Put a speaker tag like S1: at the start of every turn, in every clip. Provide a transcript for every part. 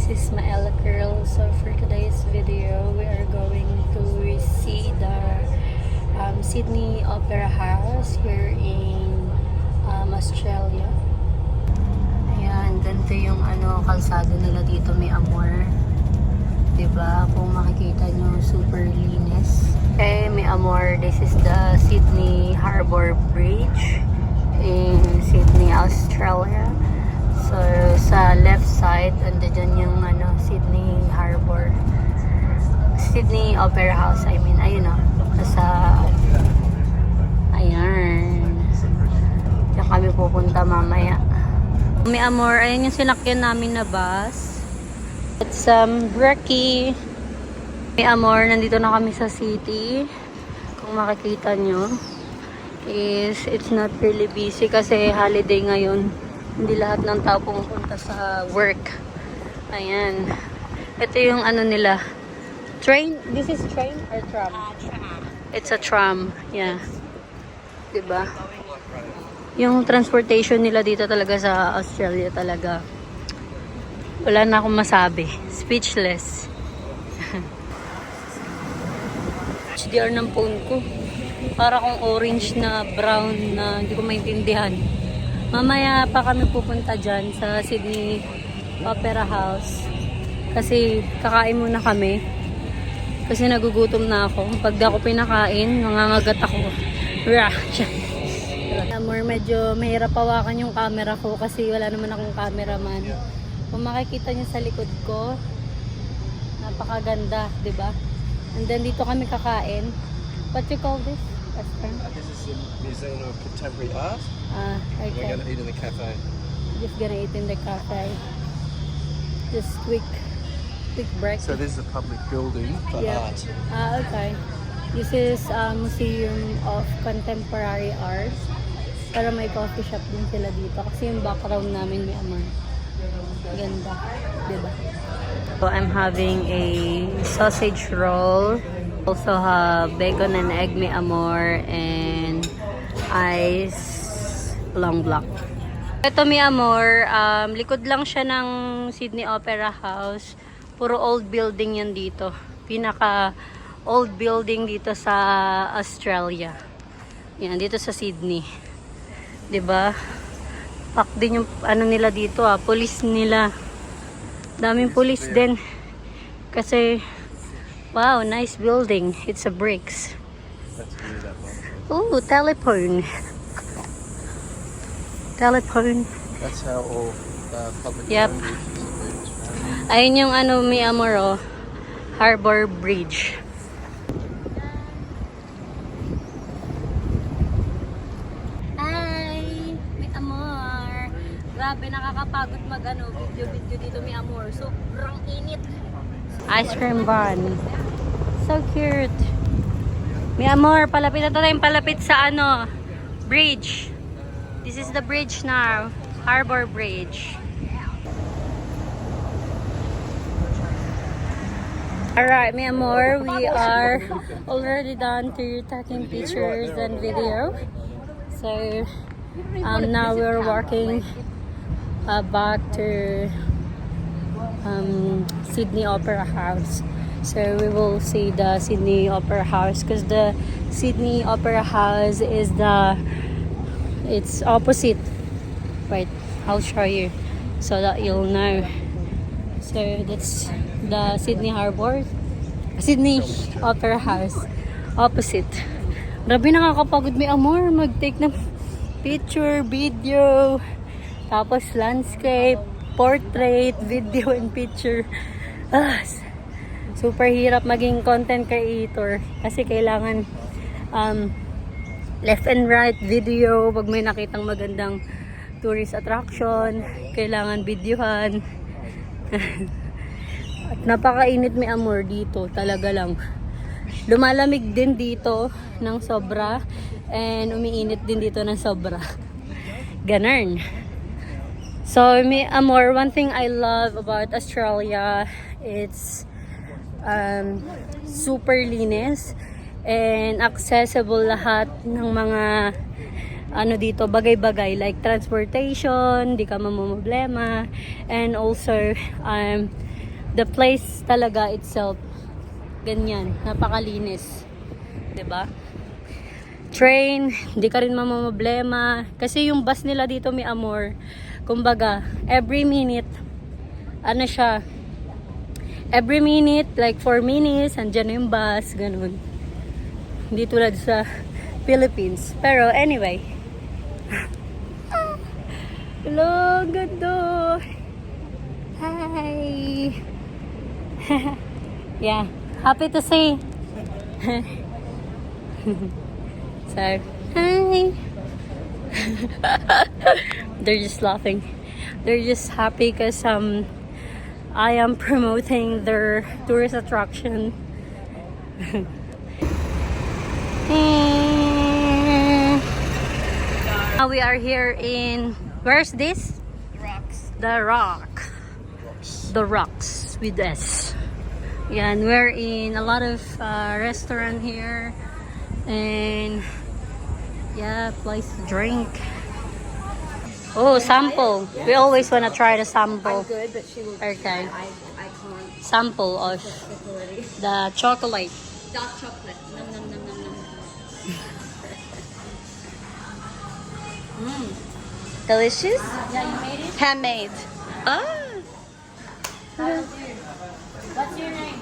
S1: this is Maella Curl. So for today's video, we are going to see the Sydney Opera House here in Australia. Ayan, ganito yung kalsada nila dito, may amor. Diba? Kung makikita nyo, super linis. Okay, may amor, this is the Sydney Harbour Bridge in Sydney, Australia. So, sa left side, andyan yung Sydney Harbour. Sydney Opera House, I mean. Ayun o. Ayan. Diyan kami pupunta mamaya. May amor, ayan yung sinakyan namin na bus. It's Brecky. May amor, nandito na kami sa city. Kung makikita nyo, it's not really busy kasi holiday ngayon. Hindi lahat ng tao pumupunta sa work. Ayan. Ito yung nila. Train? This is train or tram? Tram. It's a tram. Yeah. Diba? Yung transportation nila dito talaga sa Australia talaga. Wala na akong masabi. Speechless. HDR ng phone ko. Para kung orange na brown na hindi ko maintindihan. Mamaya pa kami pupunta dyan sa Sydney Opera House. Kasi kakain muna kami. Kasi nagugutom na ako. Pag di ako pinakain, nangangagat ako. Amor, medyo mahirap hawakan yung camera ko kasi wala naman akong cameraman. Kung makikita nyo sa likod ko, napakaganda, di ba? And then dito kami kakain. What you call this?
S2: This is the Museum of Contemporary Art.
S1: Okay.
S2: We're going to eat in the cafe.
S1: Just gonna eat in the cafe. Just quick break.
S2: So this is a public building for art.
S1: Okay. This is Museum of Contemporary Art. Pero may coffee shop din sila dito. Kasi yung background namin may amor. Ganda. Diba? So I'm having a sausage roll. Also have bacon and egg may amor and ice long block. Ito may amor, likod lang siya ng Sydney Opera House. Puro old building yan dito. Pinaka old building dito sa Australia. Yan, dito sa Sydney. 'Di ba? Pak din yung nila dito police nila. Daming police din. Kasi wow, nice building. It's a bricks. Ooh, telephone. Telephone.
S2: That's how all public
S1: Yep. Ayun yung may amor Harbour Bridge. Hi! May amor. Grabe, nakakapagod video dito may amor. Sobrang init. Ice cream bun. So cute. May amor, palapit na tayong palapit sa bridge. This is the bridge now. Harbour Bridge. Alright, may amor, we are already done to taking pictures and video. So, now we're walking back to Sydney Opera House. So we will see the Sydney Opera House because the Sydney Opera House is it's opposite. Wait, I'll show you so that you'll know. So that's the Sydney Opera House opposite. Grabe, nakakapagod may amor mag-take ng picture, video, tapos landscape, portrait, video, and picture. Super hirap maging content creator kasi kailangan left and right video. Pag may nakitang magandang tourist attraction, kailangan videohan. At napakainit may amor dito, talaga lang. Lumalamig din dito ng sobra and umiinit din dito ng sobra. Ganun. So, may amor, one thing I love about Australia, it's super linis and accessible lahat ng mga dito, bagay-bagay like transportation, di ka mamumblema, and also the place talaga itself, ganyan, napakalinis. 'Di ba? Train, hindi ka rin mamamblema. Kasi yung bus nila dito, mi amor, kumbaga, every minute, ano siya, every minute, like 4 minutes, andyan na yung bus, ganun. Hindi tulad sa Philippines. Pero anyway. Hello, ganda. Hi. Yeah, happy to see. So, hi. They're just laughing. They're just happy because I am promoting their tourist attraction. Now we are here in, where's this? The Rock. The Rocks with S. Yeah, and we're in a lot of restaurant here. And yeah, place to drink. Oh, sample. We always want to try the sample.
S3: I'm good, but she will.
S1: Okay.
S3: I can't.
S1: Sample of the chocolate.
S3: Dark chocolate.
S1: Nom, nom, nom, nom, nom.
S3: Delicious.
S1: Yeah, you made it?
S3: Handmade. Ah.
S1: What's your name?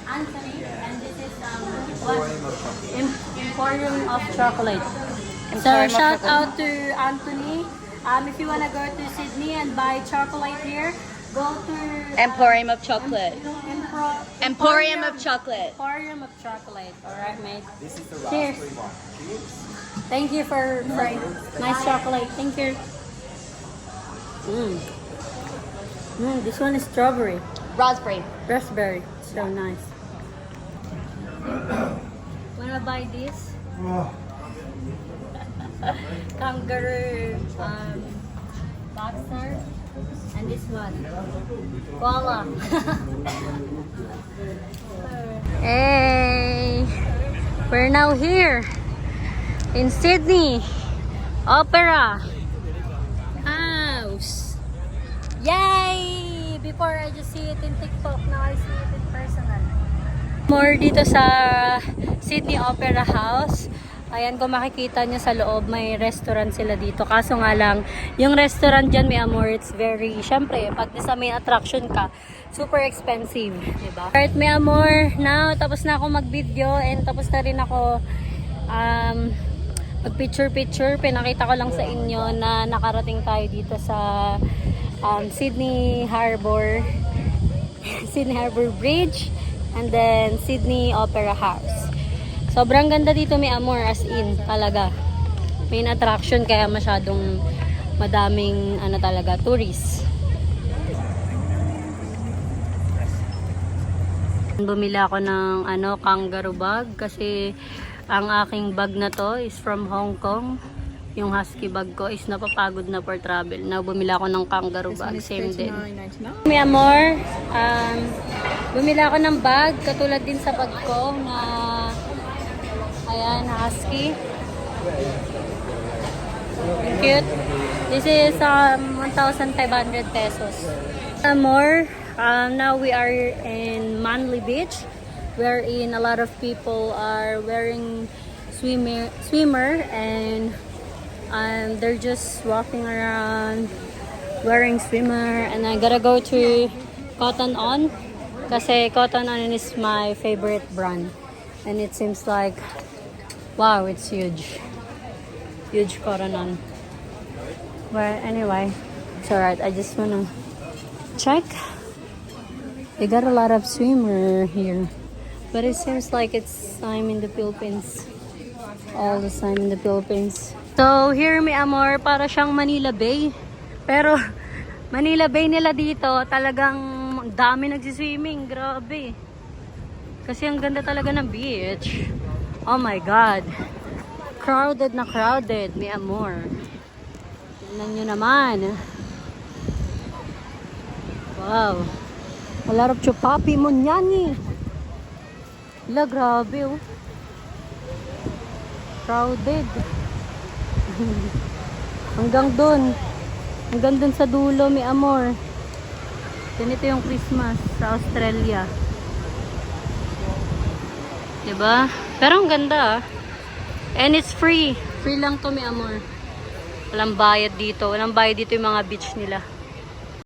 S1: Anthony. And this is what? Emporium of Chocolate. So
S3: Emporium of
S1: shout
S3: Chocolate.
S1: out to Anthony. If you wanna go to Sydney and buy chocolate here, go to
S3: Emporium of chocolate. Emporium of chocolate.
S1: Emporium of Chocolate. All right, mate. Cheers. Thank you for nice chocolate. Thank you. This one is strawberry,
S3: Raspberry.
S1: raspberry. So nice. Wanna buy this? Kangaroo boxer, and this one koala. Hey, we're now here in Sydney Opera House. Yay! Before I just see it in TikTok, now I see it in personal. More dito sa Sydney Opera House. Ayan, kung makikita nyo sa loob, may restaurant sila dito. Kaso nga lang, yung restaurant dyan, may amor, it's very, syempre, pag nasa main attraction ka, super expensive, diba? Alright, may amor, now, tapos na ako mag-video, and tapos na rin ako mag-picture-picture. Pinakita ko lang sa inyo na nakarating tayo dito sa Sydney Harbour, Sydney Harbour Bridge, and then Sydney Opera House. Sobrang ganda dito, may amor, as in, talaga. Main attraction, kaya masyadong madaming, talaga, tourists. Bumili ako ng, kangaroo bag, kasi ang aking bag na to is from Hong Kong. Yung husky bag ko is napapagod na for travel. Now, bumili ako ng kangaroo bag, same din. May amor, bumili ako ng bag, katulad din sa bag ko, na ayan, husky. Cute. This is 1,500 pesos. More. Now we are in Manly Beach, wherein a lot of people are wearing swimmer and they're just walking around wearing swimmer. And I gotta go to Cotton On kasi Cotton On is my favorite brand, and it seems like, wow, it's huge. Huge Cotton On. Well, anyway, it's alright. I just wanna check. They got a lot of swimmer here. But it seems like it's time in the Philippines. All the time in the Philippines. So, here may amor, para siyang Manila Bay. Pero, Manila Bay nila dito, talagang dami nagsiswimming. Grabe. Kasi ang ganda talaga ng beach. Oh my God. Crowded na crowded, may amor. Tingnan nyo naman. Wow. A lot of chupapi mo nyani. Wala, grabe oh. Crowded. Hanggang dun sa dulo, may amor. Ganito yung Christmas sa Australia. Diba? Pero ang ganda ah. And it's free. Free lang to, mi amor. Walang bayad dito. Walang bayad dito yung mga beach nila.